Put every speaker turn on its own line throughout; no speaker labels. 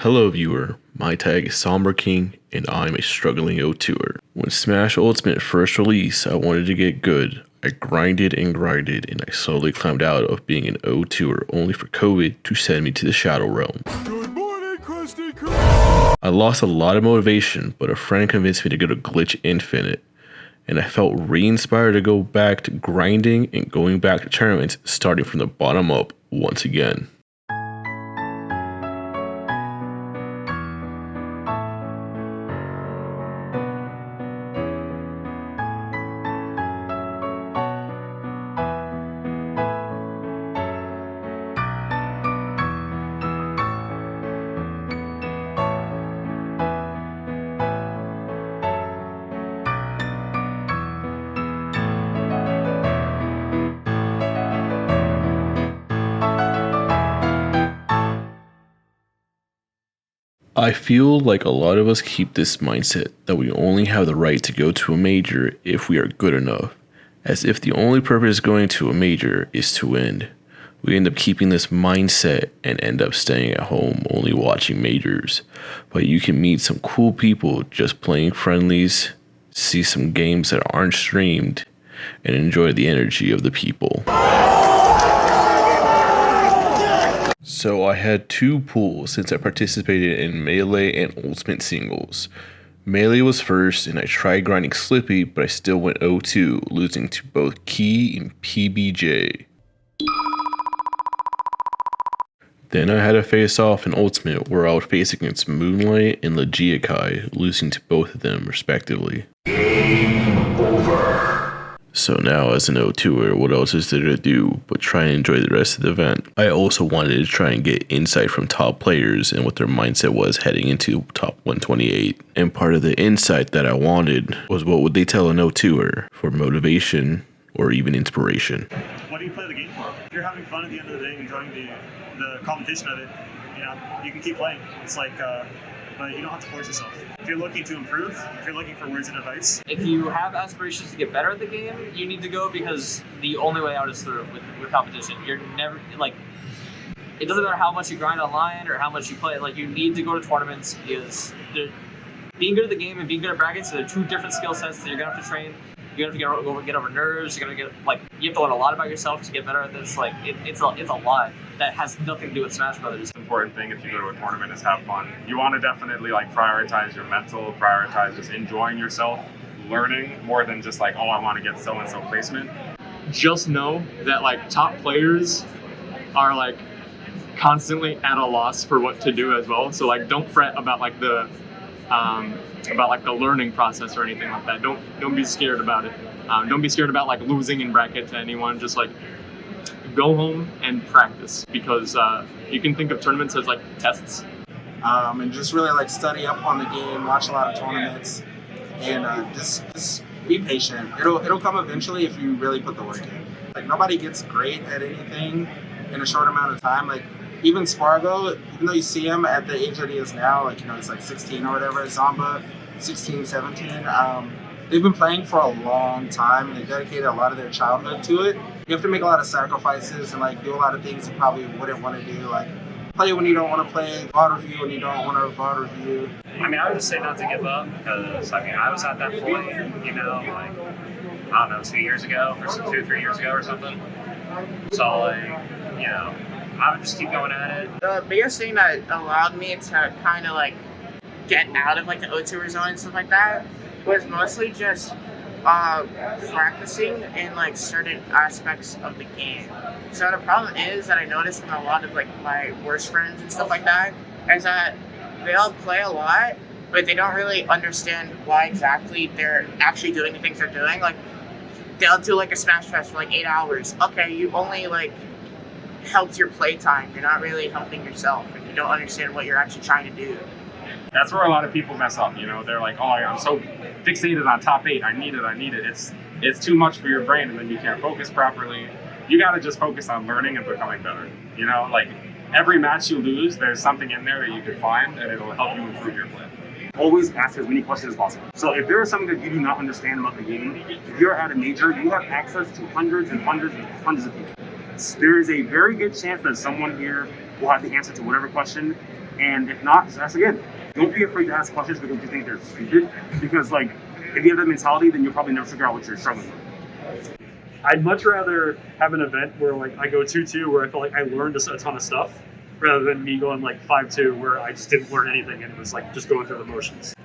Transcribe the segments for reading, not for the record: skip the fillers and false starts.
Hello viewer, my tag is Somber King and I'm a struggling O2er. When Smash Ultimate first released, I wanted to get good. I grinded and I slowly climbed out of being an O2er only for COVID to send me to the Shadow Realm.
Good morning, Krusty Krab!
I lost a lot of motivation, but a friend convinced me to go to Glitch Infinite, and I felt re-inspired to go back to grinding and going back to tournaments starting from the bottom up once again. I feel like a lot of us keep this mindset that we only have the right to go to a major if we are good enough, as if the only purpose of going to a major is to win. We end up keeping this mindset and end up staying at home only watching majors, but you can meet some cool people just playing friendlies, see some games that aren't streamed, and enjoy the energy of the people. So I had two pools since I participated in Melee and Ultimate Singles. Melee was first and I tried grinding Slippy, but I still went 0-2, losing to both Key and PBJ. Then I had a face off in Ultimate where I would face against Moonlight and Legiakai, losing to both of them respectively. Game over. So now as an O2er, what else is there to do but try and enjoy the rest of the event? I also wanted to try and get insight from top players and what their mindset was heading into top 128. And part of the insight that I wanted was what would they tell an O2er for motivation or even inspiration.
What do you play the game for? If you're having fun at the end of the day, enjoying the competition of it, you can keep playing. It's like, but you don't have to force yourself. If you're looking to improve, if you're looking for words of advice.
If you have aspirations to get better at the game, you need to go because the only way out is through with competition. You're never, like, it doesn't matter how much you grind online or how much you play, like, you need to go to tournaments because being good at the game and being good at brackets are two different skill sets that you're gonna have to train. You're gonna have to get over nerves. You're gonna get, like, you have to learn a lot about yourself to get better at this. Like, it's a lot that has nothing to do with Smash Brothers.
The important thing if you go to a tournament is have fun. You want to definitely like prioritize your mental, prioritize just enjoying yourself, learning more than just like, oh, I want to get so-and-so placement.
Just know that like top players are like constantly at a loss for what to do as well. So like don't fret about like the learning process or anything like that. Don't be scared about it. Don't be scared about like losing in bracket to anyone. Just like go home and practice because you can think of tournaments as like tests.
And just really like study up on the game, watch a lot of tournaments, and just be patient. It'll come eventually if you really put the work in. Like nobody gets great at anything in a short amount of time. Like even Spargo, even though you see him at the age that he is now, like, he's like 16 or whatever, Zomba, 16, 17, they've been playing for a long time and they dedicated a lot of their childhood to it. You have to make a lot of sacrifices and like do a lot of things you probably wouldn't want to do, like play when you don't want to play, VOD review when you don't want to VOD review.
I mean, I would just say not to give up because, I mean, I was at that point, like, I don't know, 2 years ago or 2 or 3 years ago or something. So, like, I would just keep going at it.
The biggest thing that allowed me to kind of like get out of like the O2er zone and stuff like that was mostly just practicing in like certain aspects of the game. So the problem is that I noticed in a lot of like my worst friends and stuff like that is that they all play a lot, but they don't really understand why exactly they're actually doing the things they're doing. Like they'll do like a Smash Fest for like 8 hours. Okay, you only like helped your playtime. You're not really helping yourself if you don't understand what you're actually trying to do.
That's where a lot of people mess up. They're like, oh, I'm so fixated on top 8. I need it. It's too much for your brain, and then you can't focus properly. You got to just focus on learning and becoming better. Like every match you lose, there's something in there that you can find, and it'll help you improve your play.
Always ask as many questions as possible. So if there is something that you do not understand about the game, if you're at a major, you have access to hundreds and hundreds and hundreds of people. There is a very good chance that someone here will have the answer to whatever question,
And if not, just ask again. Don't be afraid to ask questions because you think they're stupid. Because like, if you have that mentality, then you'll probably never figure out what you're struggling with.
I'd much rather have an event where like I go 2-2 where I feel like I learned a ton of stuff, rather than me going like 5-2 where I just didn't learn anything and it was like just going through the motions.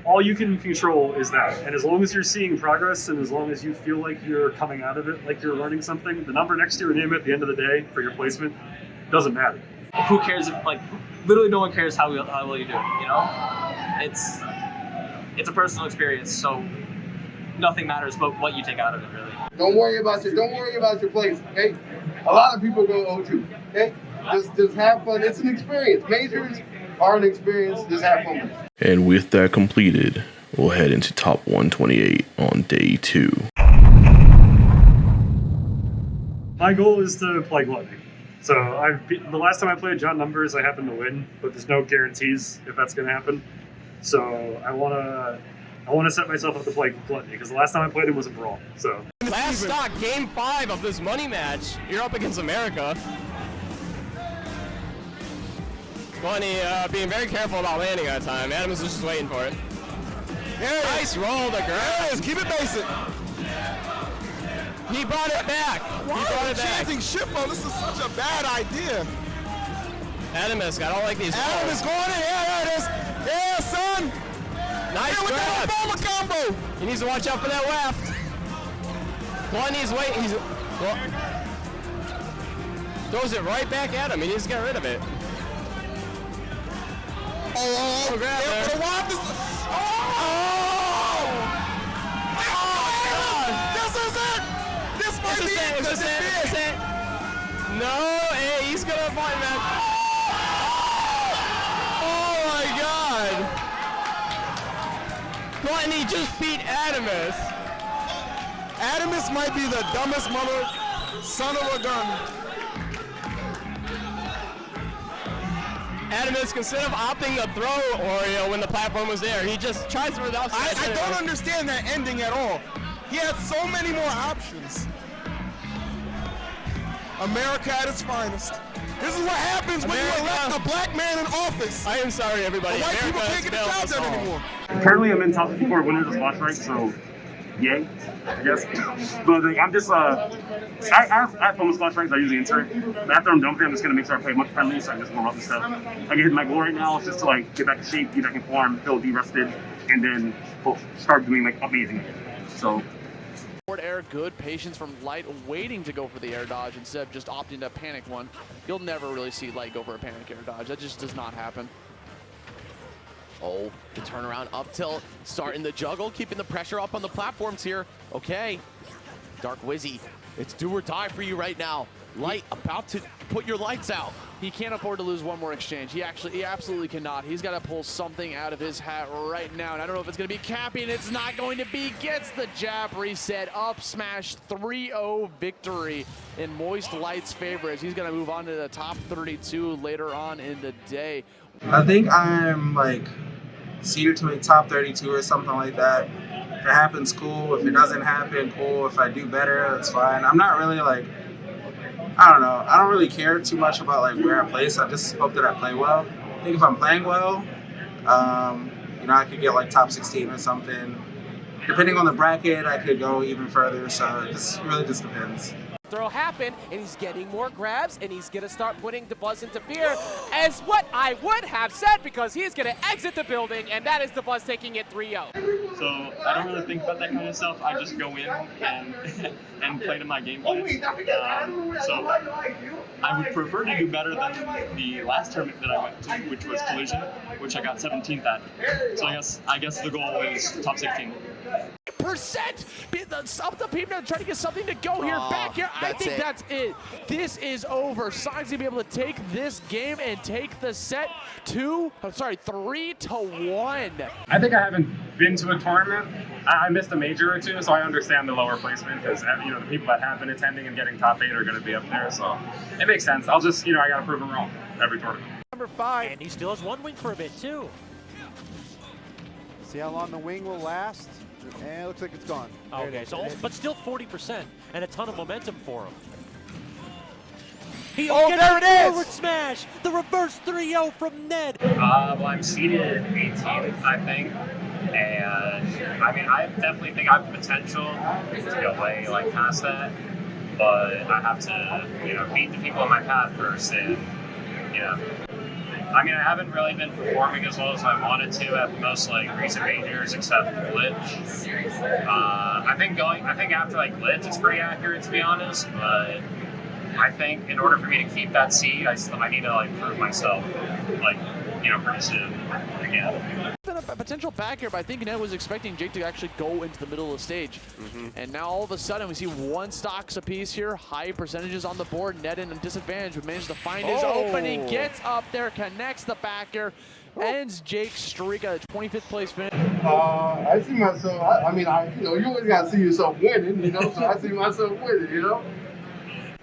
All you can control is that, and as long as you're seeing progress and as long as you feel like you're coming out of it, like you're learning something, the number next to your name at the end of the day for your placement doesn't matter.
Who cares if, like, literally no one cares how well you do, you know? It's a personal experience, so nothing matters but what you take out of it, really.
Don't worry about your place, okay? A lot of people go 0-2, okay? Just have fun. It's an experience. Majors are an experience. Just have fun with it.
And with that completed, we'll head into top 128 on day 2.
My goal is to play Glutonny. So the last time I played John Numbers, I happened to win, but there's no guarantees if that's going to happen. So I want to set myself up to play Glutonny because the last time I played him was a brawl. So
last stock, game 5 of this money match. You're up against America. Glutonny being very careful about landing that time. Adams was just waiting for it. Nice roll to grab. Keep it basic. He brought it back.
Why are you chanting ship mode? This is such a bad idea.
Atomsk, I don't like these.
Adam is going in. Yeah, there it is. Yeah, son.
Nice grab.
Bomber combo.
He needs to watch out for that left. Glutonny's waiting. Throws it right back at him. He needs to get rid of it.
Oh,
grab there.
This is it. This might be it.
This is it. No, hey, he's gonna fight, man. Oh my God! Glutonny just beat Atomsk.
Atomsk might be the dumbest son of a gun.
Atomsk, instead of opting to throw Oreo when the platform was there, he just tries for the outside.
I don't understand that ending at all. He had so many more options. America at its finest. This is what happens when you elect a black man in office.
I am sorry, everybody.
The white people can't get the job done anymore.
Currently, I'm in top 4 winners of Splash Rank, so yay, I guess. But like, I'm just, I have fun with Splash Ranks. I usually enter it. But after I'm done with it, I'm just going to make sure I play much friendly so I can just warm up and stuff. I can hit my goal right now. It's just to like get back in shape, get back in form, feel de-rested, and then start doing like amazing again. So.
Air, good patience from Light, waiting to go for the air dodge instead of just opting to panic one. You'll never really see Light go for a panic air dodge. That just does not happen. Oh, the turnaround up tilt, starting the juggle, keeping the pressure up on the platforms here. Okay, Dark Wizzy, it's do or die for you right now. Light about to put your lights out. He can't afford to lose one more exchange. He absolutely cannot. He's got to pull something out of his hat right now. And I don't know if it's going to be capping. It's not going to be. Gets the jab reset. Up smash 3-0 victory in Moist Light's favor as he's going to move on to the top 32 later on in the day.
I think I'm like seeded to make top 32 or something like that. If it happens, cool. If it doesn't happen, cool. If I do better, that's fine. I'm not really like, I don't know. I don't really care too much about like where I place. I just hope that I play well. I think if I'm playing well, you know, I could get like top 16 or something. Depending on the bracket, I could go even further. So it just really just depends.
Throw happen, and he's getting more grabs, and he's going to start putting DeBuzz into fear, as what I would have said, because he's going to exit the building, and that is DeBuzz taking it 3-0.
So I don't really think about that kind of stuff. I just go in and and play to my game plan. So I would prefer to do better than the last tournament that I went to, which was Collision, which I got 17th at. So I guess the goal is top 16.
Percent up the Peabnut, trying to get something to go here, back here. I think that's it. This is over. Sign's gonna be able to take this game and take the set 3-1.
I think I haven't been to a tournament. I missed a major or two, so I understand the lower placement because you know the people that have been attending and getting top 8 are going to be up there, so it makes sense. I'll just I got to prove them wrong every tournament.
Number 5, and he still has one wing for a bit too.
See how long the wing will last. And it looks like it's gone.
Okay, so but still 40% and a ton of momentum for him.
There it is! Forward smash, the reverse 3-0 from Ned.
Well, I'm seeded 18th, I think. And I mean, I definitely think I have the potential to go way like past that, but I have to, beat the people in my path first. And I mean, I haven't really been performing as well as I wanted to at most like recent majors, except glitch. I think after like glitch, it's pretty accurate to be honest, but I think in order for me to keep that seed, I need to like prove myself, like pretty soon again.
A potential back here, but I think Ned was expecting Jake to actually go into the middle of the stage. And now all of a sudden we see 1 stocks apiece here, high percentages on the board. Ned in a disadvantage, but manages to find his opening, gets up there, connects the backer, ends Jake's streak at a 25th place finish.
I see myself, I mean, you always got to see yourself winning, so I see myself winning,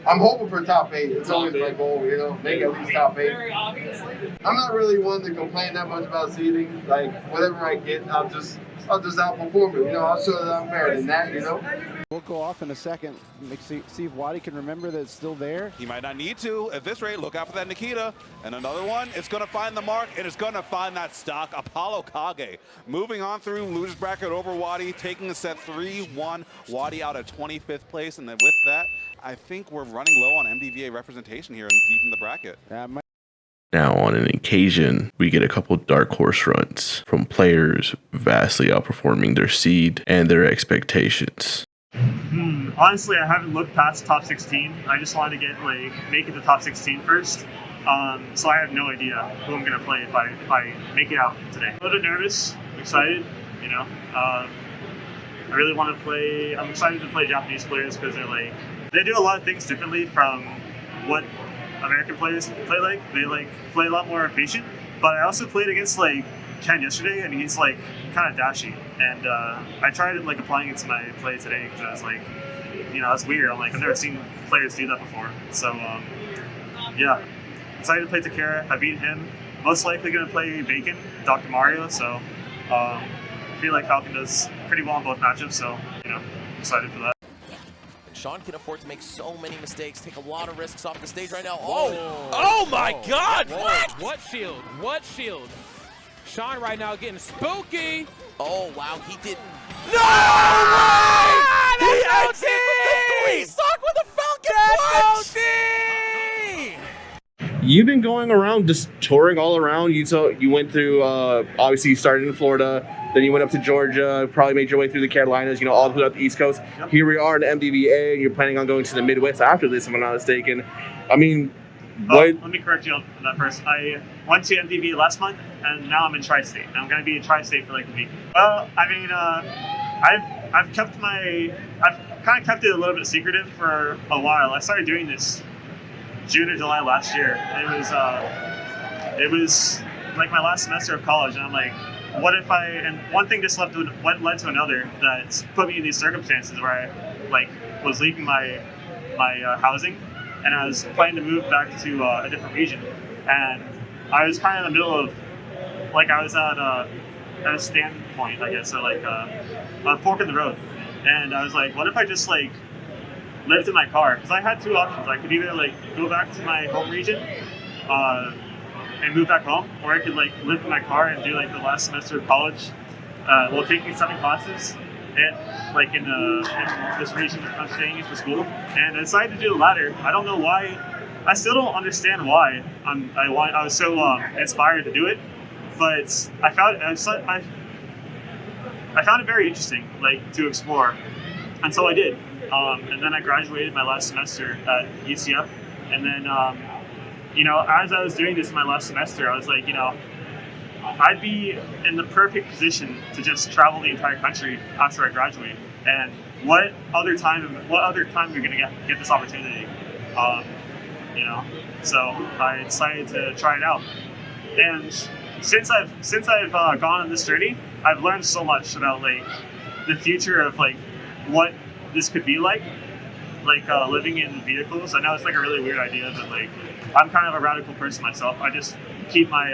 I'm hoping for top 8. It's always my goal, make at least top 8. I'm not really one to complain that much about seeding. Like, whatever I get, I'll just outperform it. I'll show that I'm better than that,
We'll go off in a second. See if Wadi can remember that it's still there.
He might not need to at this rate. Look out for that Nikita. And another one. It's going to find the mark, and it's going to find that stock. Apollo Kage moving on through losers bracket over Wadi, taking the set 3-1. Wadi out at 25th place, and then with that, I think we're running low on MDVA representation here deep in the bracket.
Now, on an occasion, we get a couple dark horse runs from players vastly outperforming their seed and their expectations.
Honestly, I haven't looked past top 16. I just wanted to make it to top 16 first. So I have no idea who I'm gonna play if I make it out today. A little bit nervous, excited, I really want to play. I'm excited to play Japanese players because they do a lot of things differently from what American players play like. They play a lot more patient. But I also played against Ken yesterday, and he's kind of dashy. And I tried applying it to my play today because I was that's weird. I'm I've never seen players do that before. So yeah, excited to play Takara. I beat him. Most likely going to play Bacon, Dr. Mario. So I feel like Falcon does pretty well in both matchups. So excited for that.
Sean can afford to make so many mistakes, take a lot of risks off the stage right now.
Oh my God!
What? What shield? What shield? Sean right now getting spooky.
Oh wow, he did.
No way!
He exits with the 3 stock with a Falcon punch!
You've been going around, just touring all around. You went through, obviously you started in Florida, then you went up to Georgia, probably made your way through the Carolinas, all throughout the East Coast. Yep. Here we are in MDVA, and you're planning on going to the Midwest after this, if I'm not mistaken. I mean,
let me correct you on that first. I went to MDVA last month, and now I'm in Tri-State. And I'm going to be in Tri-State for a week. Well, I mean, I've kind of kept it a little bit secretive for a while. I started doing this June or July last year. It was my last semester of college, and I'm what if and one thing just led to another that put me in these circumstances where I was leaving my housing, and I was planning to move back to a different region, and I was kind of in the middle of I was at a standpoint, I guess, so a fork in the road, and I was what if I just lived in my car? Because I had 2 options. I could either go back to my home region and move back home, or I could live in my car and do the last semester of college, taking 7 classes in this region I'm staying in for school. And I decided to do the latter. I don't know why. I still don't understand why I was so inspired to do it, but I found it very interesting to explore, and so I did. And then I graduated my last semester at UCF, and then as I was doing this in my last semester, I was I'd be in the perfect position to just travel the entire country after I graduate. And what other time you're gonna get this opportunity? So I decided to try it out. And since I've gone on this journey, I've learned so much about the future of what this could be living in vehicles. I know it's a really weird idea, but I'm kind of a radical person myself. I just keep my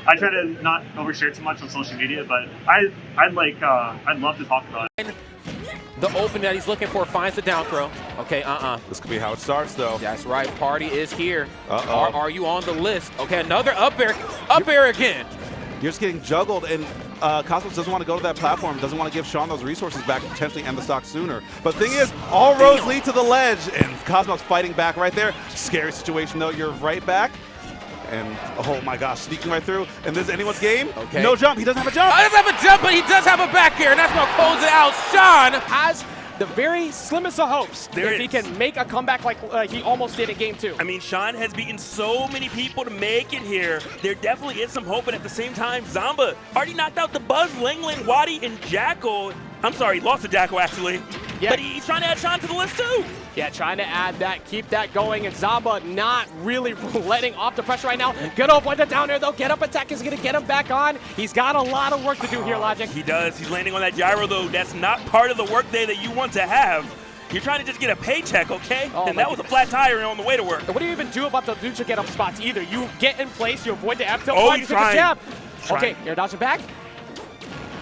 I try to not overshare too much on social media, but I'd love to talk about it.
the opening that he's looking for, finds the down throw. Okay,
This could be how it starts, though.
That's right, party is here.
Uh-oh.
Are you on the list? Okay, another up air again.
You're just getting juggled, and Cosmos doesn't want to go to that platform, doesn't want to give Sean those resources back and potentially end the stock sooner. But the thing is, all roads lead to the ledge, and Cosmos fighting back right there. Scary situation, though. You're right back. And, oh my gosh, sneaking right through. And this is anyone's game.
Okay.
No jump. He doesn't have a jump.
He doesn't have a jump, but he does have a back air, and that's going to close it out. Sean has the very slimmest of hopes if he can make a comeback like he almost did in game 2.
I mean, Sean has beaten so many people to make it here. There definitely is some hope, but at the same time, Zomba already knocked out the Buzz, Lingling, Wadi, and Jakal. I'm sorry, lost to Jakal, actually.
Yeah.
But he's trying to add Sean to the list, too.
Yeah, trying to add that, keep that going, and Zomba not really letting off the pressure right now. Good avoid the down air, though. Get up attack is going to get him back on. He's got a lot of work to do here, Logic.
He does. He's landing on that gyro, though. That's not part of the workday that you want to have. You're trying to just get a paycheck, okay? And that was a flat tire on the way to work.
What do you even do about the neutral get up spots either? You get in place, you avoid the F tilt,
Oh,
you
he's
take a jab.
trying.
Okay, air dodging back.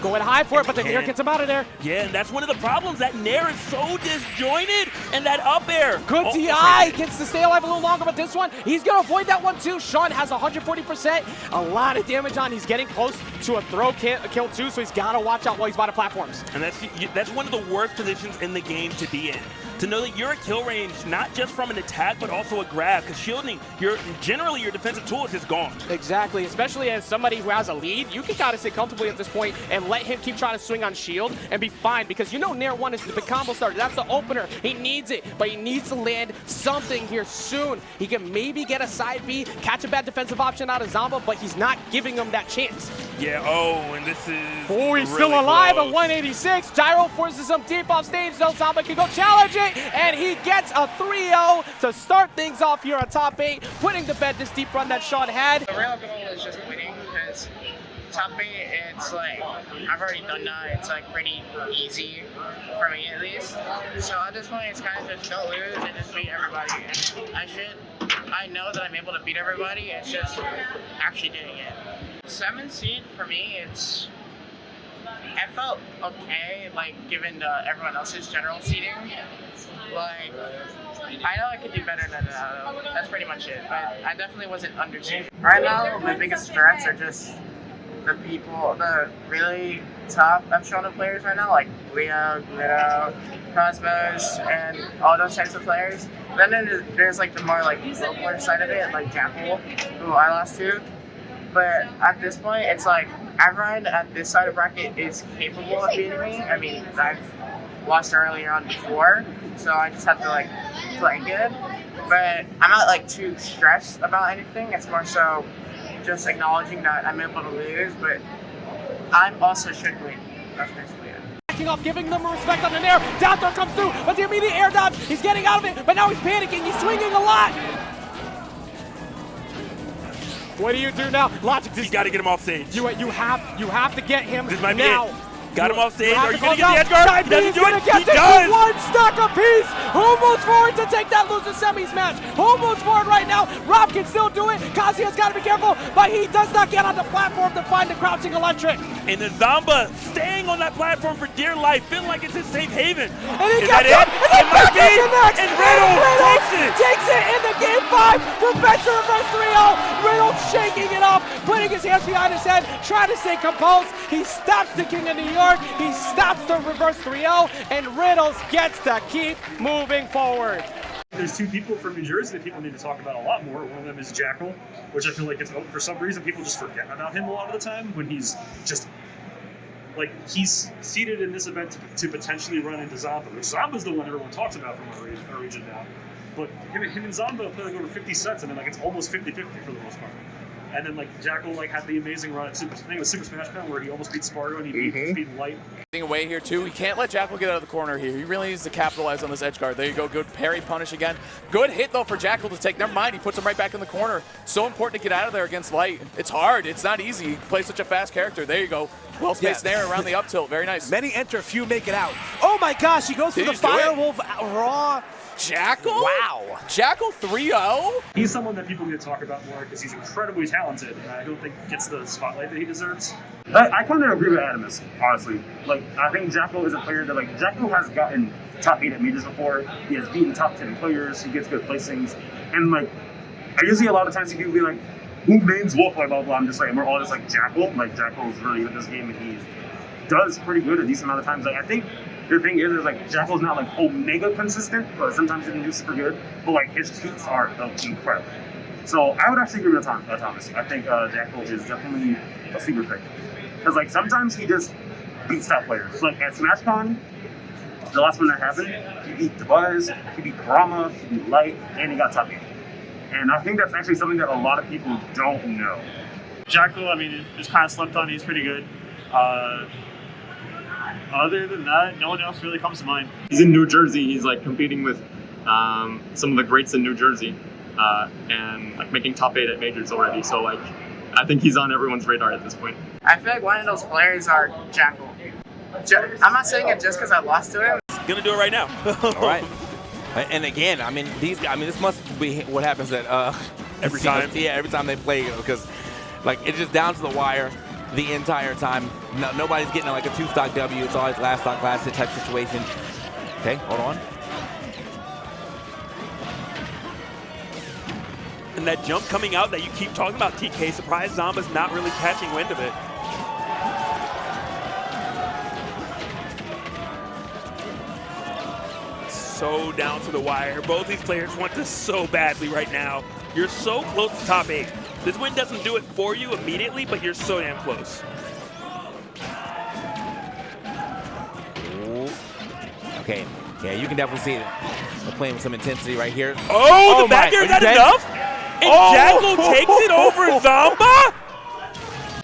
Going high for it, but the Nair gets him out of there.
Yeah, and that's one of the problems. That Nair is so disjointed, and that up air.
Good DI, gets to stay alive a little longer, but this one, he's going to avoid that one too. Sean has 140%, a lot of damage on. He's getting close to a throw kill too, so he's got to watch out while he's bottom platforms.
And that's one of the worst positions in the game to be in. To know that you're at kill range, not just from an attack, but also a grab, because shielding, generally your defensive tool is just gone.
Exactly, especially as somebody who has a lead, you can kind of sit comfortably at this point and let him keep trying to swing on shield and be fine, because you know Nair 1 is the big combo starter. That's the opener. He needs it, but he needs to land something here soon. He can maybe get a side B, catch a bad defensive option out of Zomba, but he's not giving him that chance.
Yeah, oh, and this is
Oh, he's
really
still alive
close.
at 186. Gyro forces him deep off stage, so Zomba can go challenge it, and he gets a 3-0 to start things off here on top 8, putting to bed this deep run that Sean had.
The real goal is just winning, because top 8, it's like, I've already done that. It's like pretty easy for me at least. So at this point, it's kind of just don't lose and just beat everybody. And I know that I'm able to beat everybody. It's just actually doing it. 7th seed for me, I felt okay, like given everyone else's general seeding. Like, I know I could do better than that. That's pretty much it. But I definitely wasn't underseeded. Right now, my biggest threats are just the people, the really top Epsilon players right now, like Leo, Gluto, Cosmos, and all those types of players. Then there's like the more like low player side of it, like Jakal, who I lost to. But at this point, it's like everyone at this side of bracket is capable of beating me. I mean, I've lost earlier on before, so I just have to like play good. But I'm not like too stressed about anything. It's more so just acknowledging that I'm able to lose, but I'm also should win. That's basically it.
Backing off, giving them respect on the Nair. Down throw comes through, but the immediate air dodge, he's getting out of it, but now he's panicking, he's swinging a lot. What do you do now? Logic,
you got to get him off stage.
You have to get him
this might
now.
Be it. Got him off stage.
Are
you going to get the edge guard? He doesn't do it. He
does. One stack apiece. Who moves forward to take that loser semis match? Who moves forward right now? Rob can still do it. Kazuya's got to be careful, but he does not get on the platform to find the crouching electric.
And the Zomba staying on that platform for dear life, feeling like it's his safe haven.
And he
Is
got
that it?
It
might be.
And
Riddles
takes it in the game 5. Prevents the reverse 3-0. Riddles shaking it off, putting his hands behind his head, trying to stay composed. He stops the King of New York. He stops the reverse 3-0, and Riddles gets to keep moving forward.
There's two people from New Jersey that people need to talk about a lot more. One of them is Jakal, which I feel like for some reason people just forget about him a lot of the time when he's just like he's seeded in this event to potentially run into Zomba, which Zomba's the one everyone talks about from our region now. But him and Zomba play like over 50 sets, and then like it's almost 50-50 for the most part. And then like Jakal like had the amazing run at Super Smash Bros. Where he almost beat Spargo and he beat Light.
Away here too. We can't let Jakal get out of the corner here. He really needs to capitalize on this edge guard. There you go. Good parry punish again. Good hit though for Jakal to take. Never mind. He puts him right back in the corner. So important to get out of there against Light. It's hard. It's not easy. He plays such a fast character. There you go. Well spaced there around the up tilt. Very nice.
Many enter, few make it out. Oh my gosh, he goes through the Firewolf raw.
Jakal?
Wow.
Jakal 3-0?
He's someone that people need to talk about more because he's incredibly talented, and I don't think gets the spotlight that he deserves.
I kind of agree with Atomsk, honestly. Like, I think Jakal is a player that, like, Jakal has gotten top 8 at majors before. He has beaten top 10 players. He gets good placings. And, like, I usually a lot of times see people be like, who names Wolf? Like, blah, blah. I'm just like, we're all just like Jakal. Like, Jakal is really good at this game, and he does pretty good a decent amount of times. Like, I think the thing is like, Jakal's not, like, omega consistent, but sometimes he can do super good. But, like, his cheats are incredible. So I would actually agree with Atomsk. I think Jakal is definitely a sleeper pick. Because, like, sometimes he just beats top players. Like, at SmashCon, the last one that happened, he beat Devise, he beat Brahma, he beat Light, and he got top 8. And I think that's actually something that a lot of people don't know.
Jakal, I mean, is kind of slept on. He's pretty good. Other than that, no one else really comes to mind.
He's in New Jersey. He's like competing with some of the greats in New Jersey and like making top 8 at majors already. So like, I think he's on everyone's radar at this point.
I feel like one of those players are Jakal. I'm not saying it just because I lost to him.
Gonna do it right now.
All right. And again, I mean, these guys, I mean, this must be what happens at
every time.
Yeah, every time they play, because like it's just down to the wire the entire time. No, nobody's getting like a 2-stock W. It's always last stock, last hit type situation. Okay, hold on.
And that jump coming out that you keep talking about, TK, surprised Zomba's not really catching wind of it. So down to the wire. Both these players want this so badly right now. You're so close to top 8. This win doesn't do it for you immediately, but you're so damn close.
Ooh. Okay, yeah, you can definitely see it. They're playing with some intensity right here.
Oh, the back air, is that enough? And Jakal takes it over Zomba?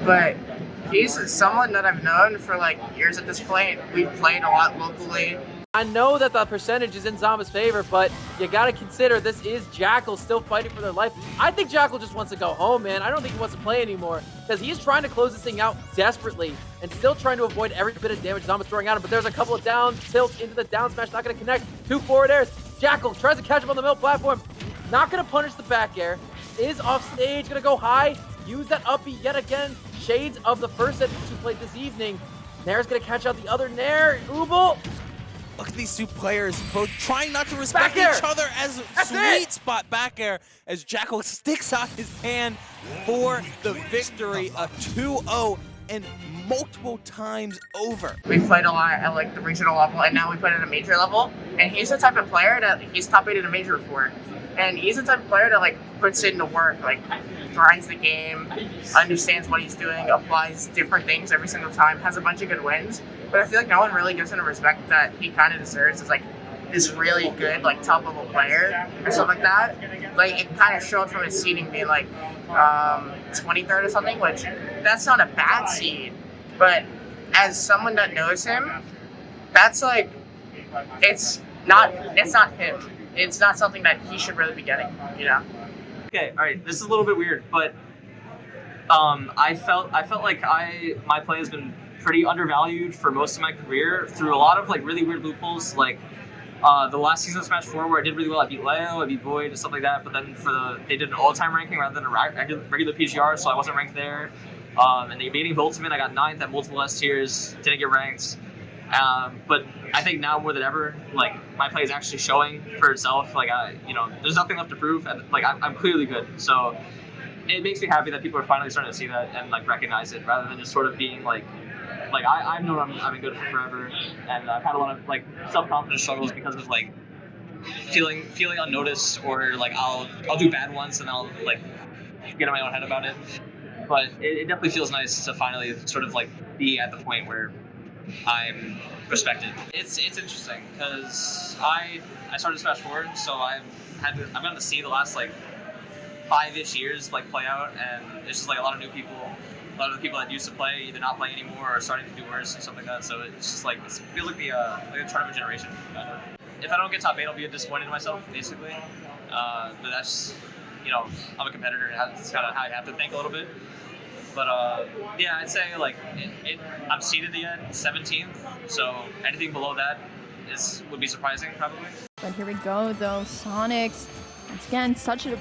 But he's someone that I've known for like years at this point. We've played a lot locally.
I know that the percentage is in Zomba's favor, but you gotta consider this is Jakal still fighting for their life. I think Jakal just wants to go home, man. I don't think he wants to play anymore because he's trying to close this thing out desperately and still trying to avoid every bit of damage Zomba's throwing at him. But there's a couple of down tilts into the down smash, not gonna connect. 2 forward airs. Jakal tries to catch him on the middle platform. Not gonna punish the back air. Is off stage, gonna go high. Use that uppy yet again. Shades of the first set we played this evening. Nair's gonna catch out the other Nair. Ubel.
Look at these two players both trying not to respect each other as sweet spot back air as Jakal sticks out his hand for the victory. A 2-0 and multiple times over.
We've played a lot at like the regional level, and now we play at a major level. And he's the type of player that he's top 8 at a major before. And he's the type of player that like puts in the work, like grinds the game, understands what he's doing, applies different things every single time, has a bunch of good wins. But I feel like no one really gives him the respect that he kind of deserves as like this really good like top level player or stuff like that. Like it kind of showed from his seeding being like 23rd or something, which that's not a bad seed. But as someone that knows him, that's like it's not him. It's not something that he should really be getting, you know?
Okay, all right. This is a little bit weird, but I felt like my play has been pretty undervalued for most of my career through a lot of like really weird loopholes. Like the last season of Smash 4 where I did really well. I beat Leo, I beat Void, and stuff like that. But then they did an all-time ranking rather than a regular PGR, so I wasn't ranked there. And they beating Voltman, I got 9th at multiple S tiers, didn't get ranked. But I think now more than ever, like my play is actually showing for itself. Like there's nothing left to prove, and like I'm clearly good. So it makes me happy that people are finally starting to see that and like recognize it, rather than just sort of being like I've known I've been good for forever, and I've had a lot of like self-confidence struggles because of like feeling unnoticed, or like I'll do bad ones and I'll like get in my own head about it. But it definitely feels nice to finally sort of like be at the point where I'm respected. It's interesting because I started Smash 4, so I've gotten to see the last like 5-ish years like play out, and it's just like a lot of new people. A lot of the people that used to play either not play anymore or starting to do worse and stuff like that. So it's just like it feels like the tournament generation. Kind of. If I don't get top 8, I'll be disappointed in myself, basically. But that's I'm a competitor, and that's kind of how I have to think a little bit. But yeah, I'd say like I'm seated at 17th, so anything below that would be surprising, probably.
But here we go, though. Sonix, once again, such an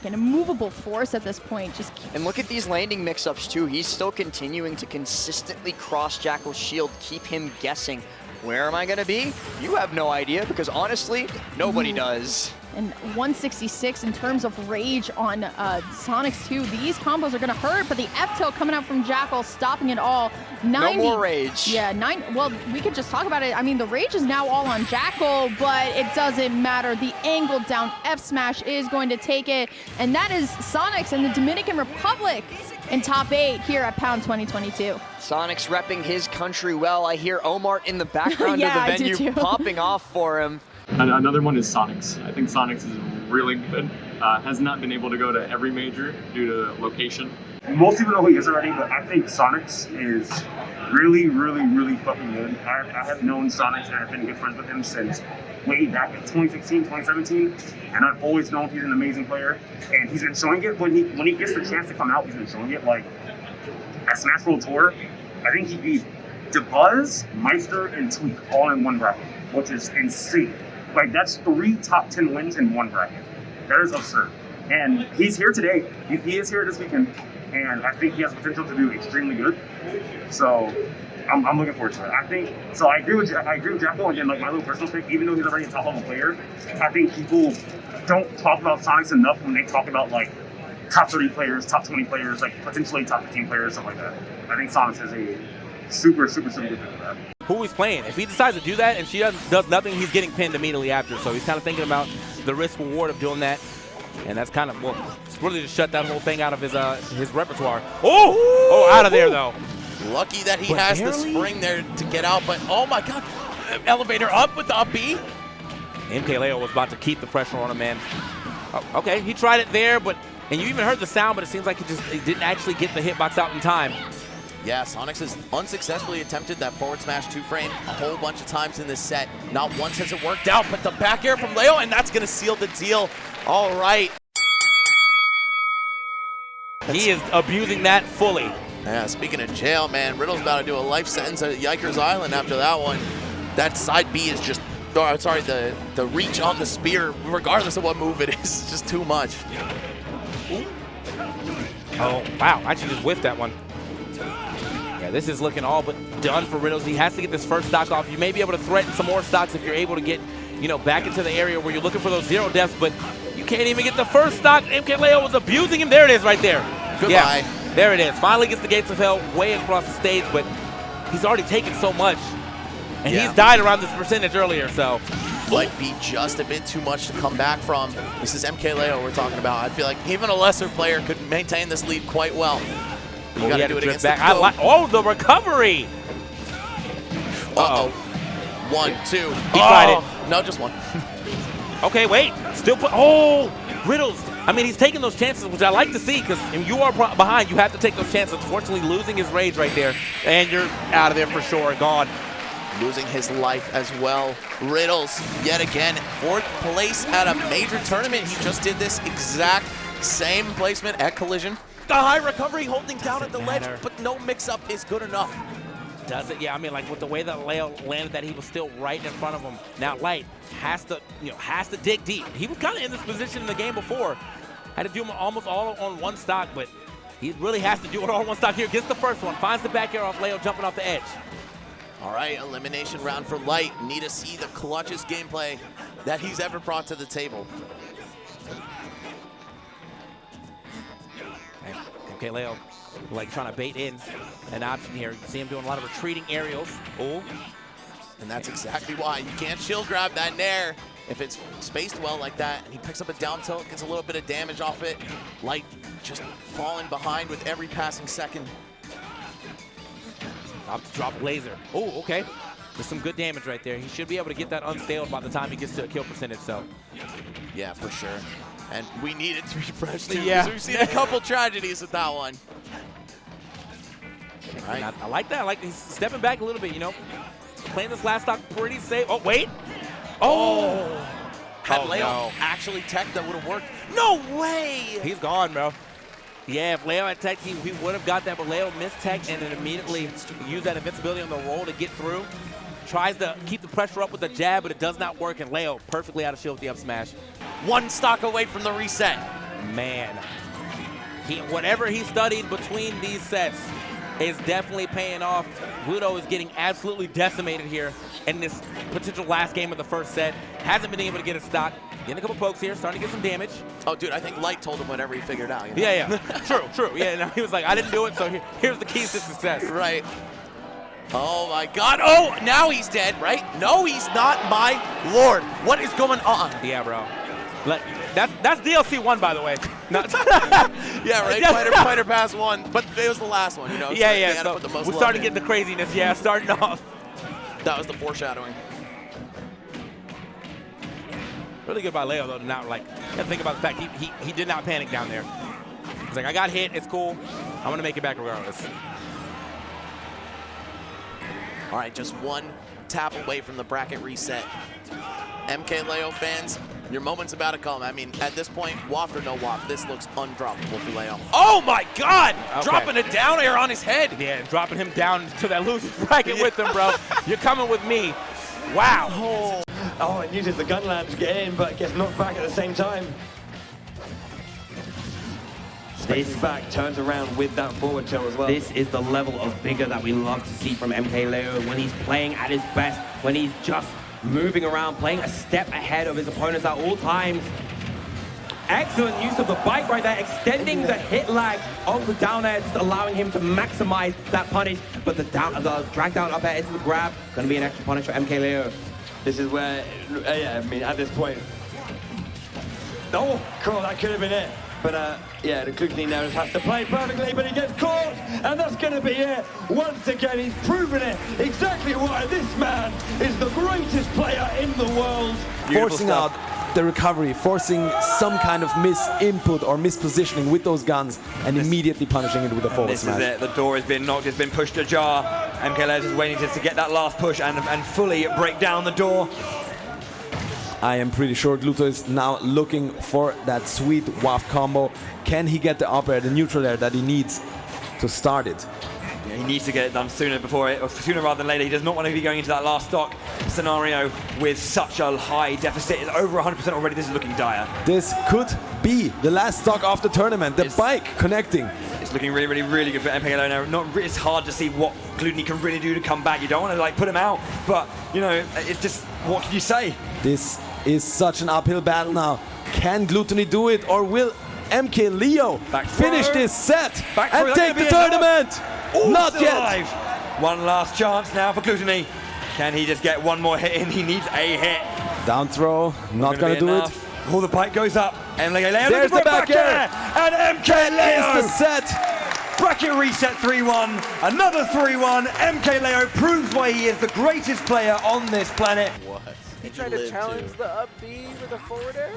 immovable force at this point. Just
and look at these landing mix-ups, too. He's still continuing to consistently cross Jakal's shield, keep him guessing. Where am I going to be? You have no idea, because honestly, nobody does.
And 166 in terms of rage on Sonix too. These combos are going to hurt, but the F-tilt coming out from Jakal, stopping it all. 90,
no more rage.
Yeah, well, we could just talk about it. I mean, the rage is now all on Jakal, but it doesn't matter. The angled down F-smash is going to take it, and that is Sonix and the Dominican Republic in top 8 here at Pound 2022.
Sonix repping his country well. I hear Omar in the background
yeah,
of the venue popping off for him.
Another one is Sonix. I think Sonix is really good. Has not been able to go to every major due to location.
Most people know who he is already, but I think Sonix is really, really, really fucking good. I have known Sonix and I've been good friends with him since way back in 2016, 2017, and I've always known he's an amazing player. And he's been showing it when he gets the chance to come out. He's been showing it. Like at Smash World Tour, I think he beat DeBuzz, Meister, and Tweak all in one bracket, which is insane. Like, that's 3 top 10 wins in one bracket. That is absurd. And he's here today. He is here this weekend. And I think he has potential to do extremely good. So I'm looking forward to it. I agree with Jakal, and then like my little personal pick, even though he's already a top level player, I think people don't talk about Sonix enough when they talk about like top 30 players, top 20 players, like potentially top 15 players, stuff like that. I think Sonix is a super, super, super good pick for that.
Who he's playing. If he decides to do that and she does nothing, he's getting pinned immediately after. So he's kind of thinking about the risk reward of doing that, and that's kind of really just shut that whole thing out of his repertoire. Oh, out of there though.
Lucky that he has the spring there to get out, but oh my God, elevator up with the up B.
MkLeo was about to keep the pressure on him, man. Oh, okay, he tried it there, and you even heard the sound, but it seems like he didn't actually get the hitbox out in time.
Yeah, Sonix has unsuccessfully attempted that forward smash 2-frame a whole bunch of times in this set. Not once has it worked out, but the back air from Leo, and that's going to seal the deal. All right.
He is abusing that fully.
Yeah, speaking of jail, man, Riddles about to do a life sentence at Yikers Island after that one. That side B is just, sorry, the reach on the spear, regardless of what move it is just too much.
Oh, wow, actually just whiffed that one. Yeah, this is looking all but done for Riddles. He has to get this first stock off. You may be able to threaten some more stocks if you're able to get, back into the area where you're looking for those 0 deaths, but you can't even get the first stock. MkLeo was abusing him. There it is right there.
Goodbye.
Yeah, there it is. Finally gets the gates of hell way across the stage, but he's already taken so much. And he's died around this percentage earlier, so.
Might be just a bit too much to come back from. This is MkLeo we're talking about. I feel like even a lesser player could maintain this lead quite well. You gotta do it against
back. The recovery.
Uh-oh. 1, 2.
He tried it.
No, just 1.
Okay, wait. Still Riddles. I mean, he's taking those chances, which I like to see, because if you are behind, you have to take those chances. Unfortunately, losing his rage right there, and you're out of there for sure, gone.
Losing his life as well. Riddles, yet again, 4th place at a major tournament. He just did this exact same placement at Collision. The high recovery holding down at the ledge, but no mix-up is good enough.
Does it? Yeah, I mean, like with the way that Leo landed that, he was still right in front of him. Now Light has to dig deep. He was kind of in this position in the game before. Had to do him almost all on one stock, but he really has to do it all on one stock here. Gets the first one, finds the back air off Leo, jumping off the edge.
All right, elimination round for Light. Need to see the clutchest gameplay that he's ever brought to the table.
MkLeo trying to bait in an option here. You see him doing a lot of retreating aerials.
Oh, and that's exactly why. You can't shield grab that nair if it's spaced well like that. And he picks up a down tilt, gets a little bit of damage off it. Light just falling behind with every passing second.
Up to drop laser. Oh, okay. There's some good damage right there. He should be able to get that unstaled by the time he gets to a kill percentage, so.
Yeah, for sure. And we need it to be fresh too,
yeah.
We've seen a couple tragedies with that one.
All right. I like that. I like he's stepping back a little bit, Playing this last stock pretty safe. Oh, wait. Oh.
Had Leo actually tech, that would have worked. No way.
He's gone, bro. Yeah, if Leo had tech, he would have got that, but Leo missed tech and then immediately used that invincibility on the roll to get through.
tries to keep the pressure up with the jab, but it does not work, and Leo perfectly out of shield with the up smash.
One stock away from the reset.
Man, whatever he studied between these sets is definitely paying off. Gluto is getting absolutely decimated here in this potential last game of the first set. Hasn't been able to get a stock. Getting a couple pokes here, starting to get some damage.
Oh, dude, I think Light told him whatever he figured out. You know?
Yeah. True. Yeah, no, he was like, I didn't do it, so here's the keys to success.
Right. Oh, my God. Oh, now he's dead, right? No, he's not, my lord. What is going on?
Yeah, bro. That's DLC 1, by the way.
Yeah, right. Fighter Pass 1, but it was the last one, you know?
Yeah. So we're starting to get the craziness. Yeah, starting off.
That was the foreshadowing.
Really good by Leo, though, to not, like, think about the fact he did not panic down there. He's like, I got hit. It's cool. I'm going to make it back regardless.
All right, just one tap away from the bracket reset. MkLeo fans, your moment's about to come. I mean, at this point, waft or no waft, this looks undroppable for Leo.
Oh, my God!
Okay. Dropping it down air on his head.
Yeah, dropping him down to that loser's bracket with him, bro. You're coming with me. Wow.
Oh, and uses the gun lab to get in, but gets knocked back at the same time. Stays back, turns around with that forward tilt as well.
This is the level of vigor that we love to see from MkLeo when he's playing at his best, when he's just moving around, playing a step ahead of his opponents at all times. Excellent use of the bike right there, extending the hit lag of the down air, just allowing him to maximize that punish. But the drag down up air into the grab, going to be an extra punish for MkLeo.
This is where, yeah, I mean, at this point. Oh, cool, that could have been it. But yeah, the Glutonny now just has to play perfectly, but he gets caught, and that's going to be it. Once again, he's proven it exactly why this man is the greatest player in the world.
Forcing out the recovery, forcing some kind of misinput or mispositioning with those guns, and immediately punishing it with a forward smash.
This is it. The door has been knocked, it's been pushed ajar. MkLeo is just waiting just to get that last push and fully break down the door.
I am pretty sure Gluto is now looking for that sweet waft combo. Can he get the up air, the neutral air that he needs to start it?
Yeah, he needs to get it done sooner rather than later. He does not want to be going into that last stock scenario with such a high deficit. It's over 100% already. This is looking dire.
This could be the last stock of the tournament. The bike connecting.
It's looking really, really good for MkLeo now. It's hard to see what Glutonny can really do to come back. You don't want to like put him out, but you know, it's just, what can you say?
This is such an uphill battle now. Can Glutonny do it, or will MkLeo finish this set and take the tournament? Not yet.
One last chance now for Glutonny. Can he just get one more hit in? He needs a hit.
Down throw, not gonna do it.
Oh, the bike goes up. MkLeo,
there's the back air.
And MkLeo
is the set.
Bracket reset 3-1. Another 3-1. MkLeo proves why he is the greatest player on this planet.
What?
He tried to challenge the up B with a forward air?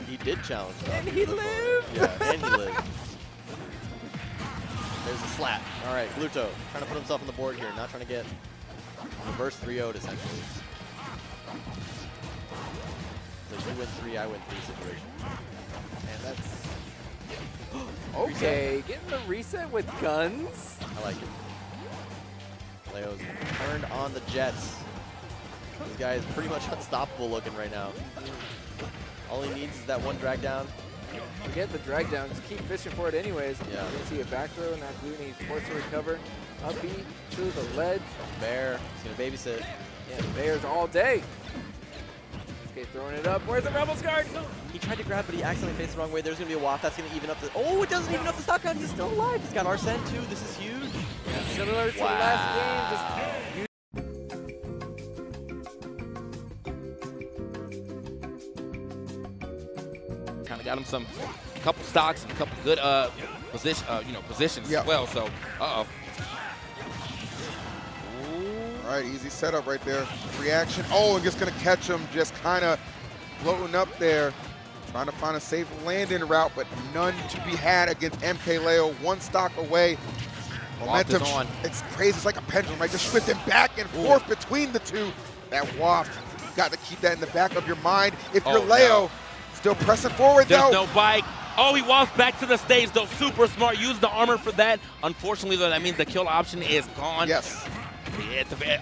He did challenge that.
And he lived!
Yeah, and he lived. There's a slap. All right, Gluto trying to put himself on the board here, not trying to get reverse 3-0'd essentially. So you win 3, I win 3 situation. And that's...
Okay, getting the reset with guns.
I like it. Leo's turned on the Jets. This guy is pretty much unstoppable looking right now. All he needs is that one drag down.
Forget the drag down, just keep fishing for it anyways.
Yeah.
You're gonna see a back throw and that Glutonny forced to recover. Up B to the ledge.
Bear, he's gonna babysit.
Yeah, Bears all day. Okay, throwing it up. Where's the Rebels guard?
He tried to grab, but he accidentally faced the wrong way. There's gonna be a waft. That's gonna even up the. Oh, it doesn't even up the stock count. He's still alive. He's got Arsene too. This is huge.
Yeah, similar to the last game. Just
Kind of got him a couple stocks and a couple good positions as well. So,
All right, easy setup right there. Reaction. Oh, and just going to catch him, just kind of floating up there, trying to find a safe landing route, but none to be had against MkLeo. One stock away. Momentum, it's crazy. It's like a pendulum, right? Just shifting back and forth between the two. That waft, you got to keep that in the back of your mind. If you're Leo, still pressing forward,
there's
though.
no bike. Oh, he walks back to the stage, though. Super smart. Use the armor for that. Unfortunately, though, that means the kill option is gone.
Yes.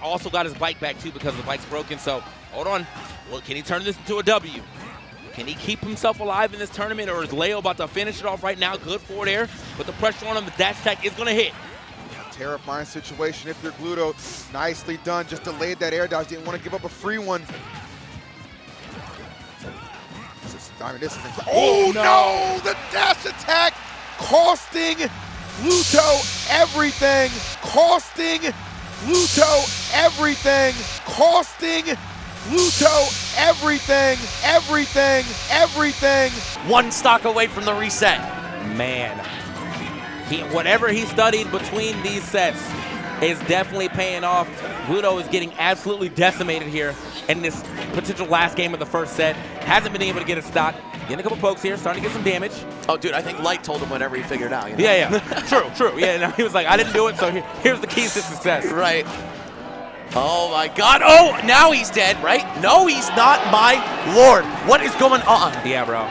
Also got his bike back too because the bike's broken. So hold on. Well, can he turn this into a W? Can he keep himself alive in this tournament, or is Leo about to finish it off right now? Good forward air. Put the pressure on him. The dash attack is going to hit.
Terrifying situation if you're Gluto. Nicely done. Just delayed that air dodge. Didn't want to give up a free one. This is incredible. Oh no! The dash attack costing Gluto everything. Costing Gluto everything. Costing Gluto everything. Everything. Everything.
One stock away from the reset. Man. Whatever he studied between these sets is definitely paying off. Gluto is getting absolutely decimated here in this potential last game of the first set. Hasn't been able to get a stock. Getting a couple pokes here, starting to get some damage.
Oh, dude, I think Light told him whatever he figured out. You know?
Yeah. True. Yeah, no, he was like, I didn't do it, so here's the keys to success.
Right. Oh, my God. Oh, now he's dead, right? No, he's not, my lord. What is going on?
Yeah, bro.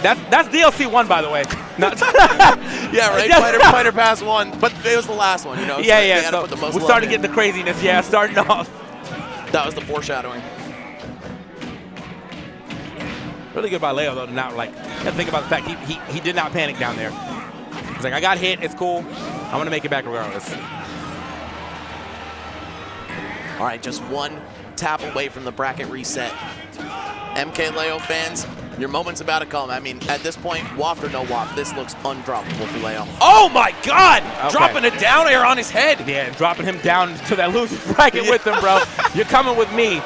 That's DLC 1, by the way.
Yeah, right. Fighter Pass 1, but it was the last one, you know.
Yeah. So we're starting to get the craziness. Yeah, starting off.
That was the foreshadowing.
Really good by Leo though to not think about the fact he did not panic down there. He's like, I got hit. It's cool. I'm gonna make it back regardless.
All right, just one tap away from the bracket reset. MkLeo fans, your moment's about to come. I mean, at this point, waft or no waft, this looks undroppable for Leo.
Oh my God!
Okay. Dropping a down air on his head.
Yeah, dropping him down to that loser bracket with him, bro. You're coming with me.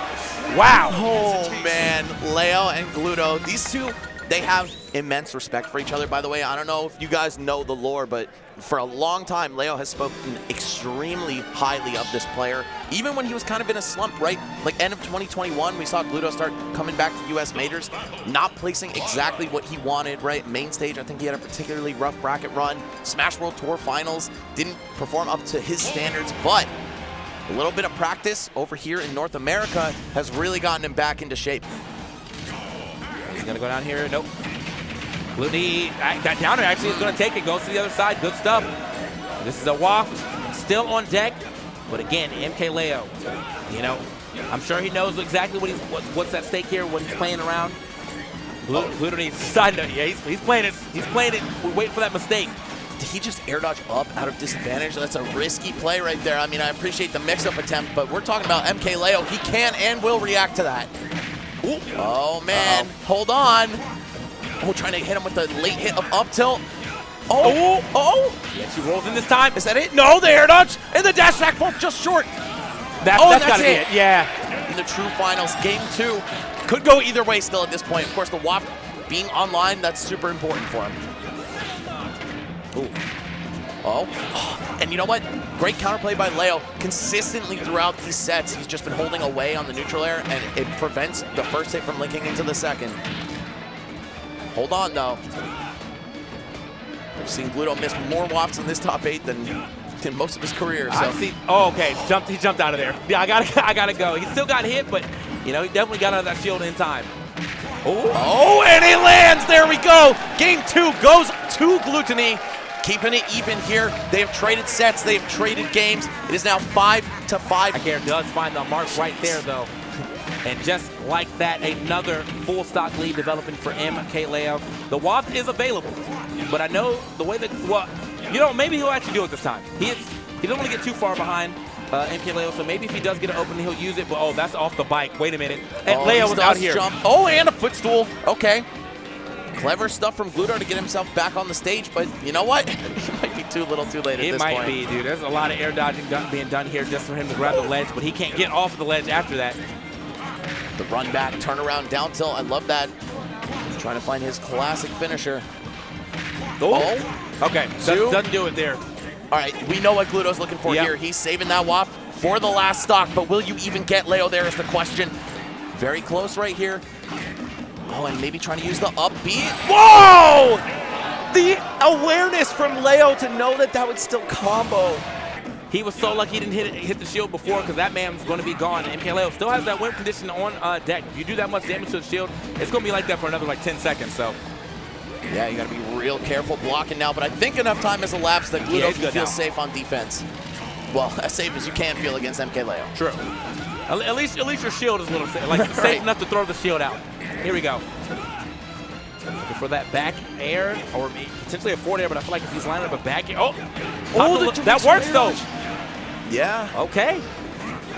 Wow.
Oh man, Leo and Gluto, these two, they have immense respect for each other. By the way, I don't know if you guys know the lore, but for a long time, Leo has spoken extremely highly of this player. Even when he was kind of in a slump, right? Like end of 2021, we saw Gluto start coming back to US Majors, not placing exactly what he wanted, right? Main stage, I think he had a particularly rough bracket run. Smash World Tour Finals, didn't perform up to his standards, but a little bit of practice over here in North America has really gotten him back into shape.
He's gonna go down here, nope. Glutonny, that downer actually is gonna take it, goes to the other side, good stuff. This is a waft, still on deck, but again, MkLeo, you know, I'm sure he knows exactly what's at stake here when he's playing around. Glutonny, side note, yeah, he's playing it, we're waiting for that mistake.
Did he just air dodge up out of disadvantage? That's a risky play right there. I mean, I appreciate the mix-up attempt, but we're talking about MkLeo. He can and will react to that. Ooh. Oh, man. Hold on. Oh, trying to hit him with the late hit of up tilt. Oh.
Yeah, she rolls in this time.
Is that it? No, the air dodge and the dash attack falls just short.
That's gotta be it. Yeah.
In the true finals, game 2. Could go either way still at this point. Of course, the waft being online, that's super important for him. Ooh. Oh, and you know what? Great counterplay by Leo. Consistently throughout these sets, he's just been holding away on the neutral air, and it prevents the first hit from linking into the second. Hold on, though. I've seen Gluto miss more wafts in this top 8 than most of his career. So.
Oh, okay. He jumped out of there. Yeah, I gotta go. He still got hit, but you know he definitely got out of that shield in time.
Oh, and he lands. There we go. Game 2 goes to Glutonny. Keeping it even here. They have traded sets. They have traded games. It is now 5-5.
Air does find the mark right there, though. And just like that, another full stock lead developing for MkLeo. The waft is available, but I know the way that, well, you know, maybe he'll actually do it this time. He doesn't want to get too far behind MkLeo, so maybe if he does get it open, he'll use it. But oh, that's off the bike. Wait a minute. And Leo was out here.
Oh, and a footstool. Okay. Clever stuff from Gluto to get himself back on the stage, but you know what? It might be too little too late at this point.
It might be, dude. There's a lot of air dodging being done here just for him to grab the ledge, but he can't get off of the ledge after that.
The run back, turnaround, down tilt. I love that. He's trying to find his classic finisher.
Oh. Okay. Doesn't do it there.
All right. We know what Gluto's looking for here. He's saving that waft for the last stock, but will you even get Leo there is the question. Very close right here. Oh, and maybe trying to use the up B. Whoa! The awareness from Leo to know that that would still combo.
He was so lucky he didn't hit the shield before because that man's going to be gone. MkLeo still has that win condition on deck. If you do that much damage to the shield, it's going to be like that for another like 10 seconds. So,
yeah, you got to be real careful blocking now. But I think enough time has elapsed that Gluto can feel safe on defense. well, as safe as you can feel against MkLeo.
True. At least your shield is a little safe, like safe enough to throw the shield out. Here we go. Looking for that back air, or potentially a forward air, but I feel like if he's lining up a back air, that works though.
Yeah.
Okay.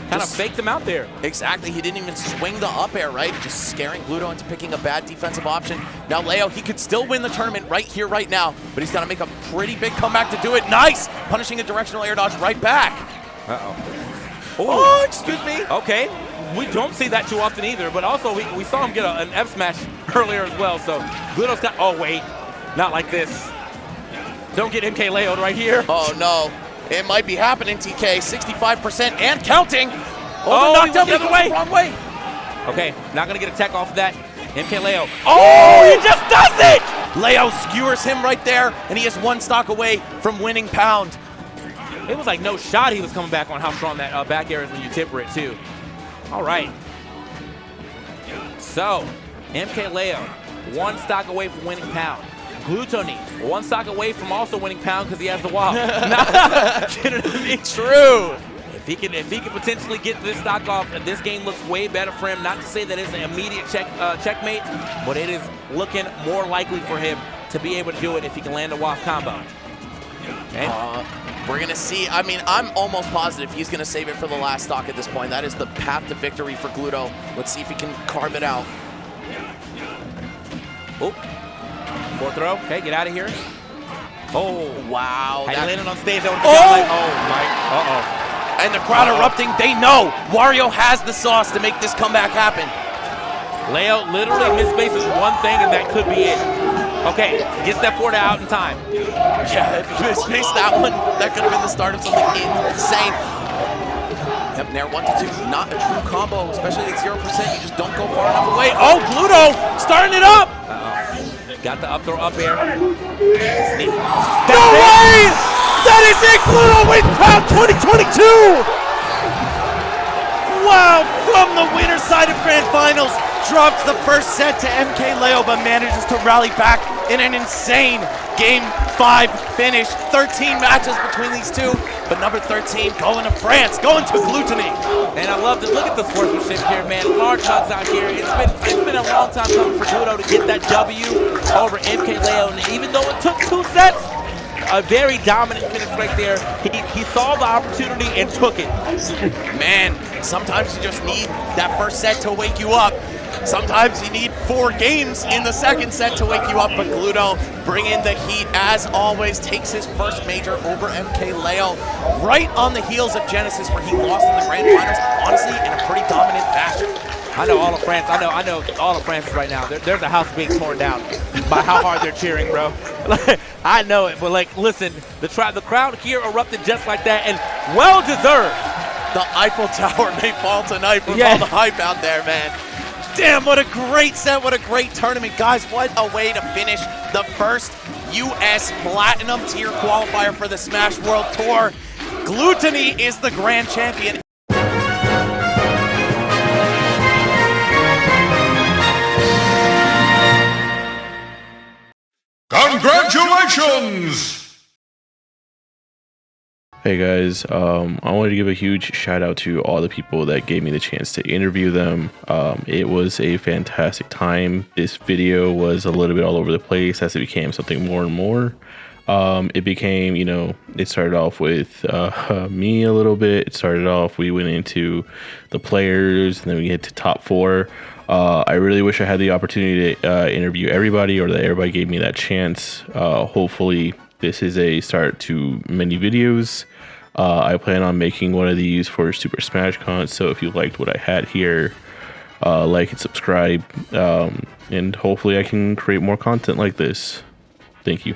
Kind of faked him out there.
Exactly. He didn't even swing the up air, right? Just scaring Gluto into picking a bad defensive option. Now Leo, he could still win the tournament right here, right now, but he's got to make a pretty big comeback to do it. Nice! Punishing a directional air dodge right back.
Oh,
excuse me.
Okay. We don't see that too often either, but also we saw him get an F smash earlier as well, so Gluto's got, oh wait, not like this. Don't get MkLeo'd right here.
Oh no. It might be happening, TK. 65% and counting.
Oh,
knocked out
the other way.
Wrong way.
Okay, not gonna get a tech off of that. MkLeo.
Oh, he just does it! Leo skewers him right there, and he is one stock away from winning pound.
It was like no shot he was coming back on how strong that back air is when you tipper it too. All right. So, MkLeo, one stock away from winning pound. Glutonny, one stock away from also winning pound because he has the wall.
True.
If he can potentially get this stock off, this game looks way better for him. Not to say that it's an immediate checkmate, but it is looking more likely for him to be able to do it if he can land a WAF combo. Okay.
We're going to see. I mean, I'm almost positive he's going to save it for the last stock at this point. That is the path to victory for Gluto. Let's see if he can carve it out.
Oh. Fourth throw. Okay, get out of here. Oh.
Wow.
Had he landed on stage, that would
oh, my. And the crowd erupting. They know Wario has the sauce to make this comeback happen.
Leo literally misspaces one thing, and that could be it. Okay, gets that forward out in time.
Yeah, if he misspaced that one, that could have been the start of something insane. Yep, Nair 1 to 2, not a true combo, especially at 0%. You just don't go far enough away. Oh, Gluto starting it up.
Got the up throw up air.
No way! That is it! Gluto wins Pound 2022!
Wow, from the winner's side of Grand Finals, drops the first set to MkLeo, but manages to rally back in an insane Game 5 finish. 13 matches between these two, but number 13 going to France, going to Glutonny.
And I love to look at the sportsmanship here, man. Large hugs out here. It's been a long time coming for Gluto to get that W over MkLeo, and even though it took 2 sets, a very dominant finish right there. He saw the opportunity and took it.
Man, sometimes you just need that first set to wake you up. Sometimes you need 4 games in the second set to wake you up, but Gluto bringing the heat as always, takes his first major over MkLeo right on the heels of Genesis, where he lost in the Grand Finals, honestly, in a pretty dominant fashion.
I know all of France. I know all of France right now. There's a house being torn down by how hard they're cheering, bro. I know it, but like, listen, the crowd here erupted just like that, and well deserved.
The Eiffel Tower may fall tonight with all the hype out there, man. Damn, what a great set, what a great tournament. Guys, what a way to finish the first US Platinum tier qualifier for the Smash World Tour. Glutonny is the grand champion.
Congratulations! Hey guys, I wanted to give a huge shout out to all the people that gave me the chance to interview them. It was a fantastic time. This video was a little bit all over the place as it became something more and more. It became, you know, it started off with me a little bit. It started off, we went into the players, and then we get to top 4. I really wish I had the opportunity to interview everybody, or that everybody gave me that chance. Hopefully this is a start to many videos. I plan on making one of these for Super Smash Con, so if you liked what I had here, like and subscribe, and hopefully I can create more content like this. Thank you.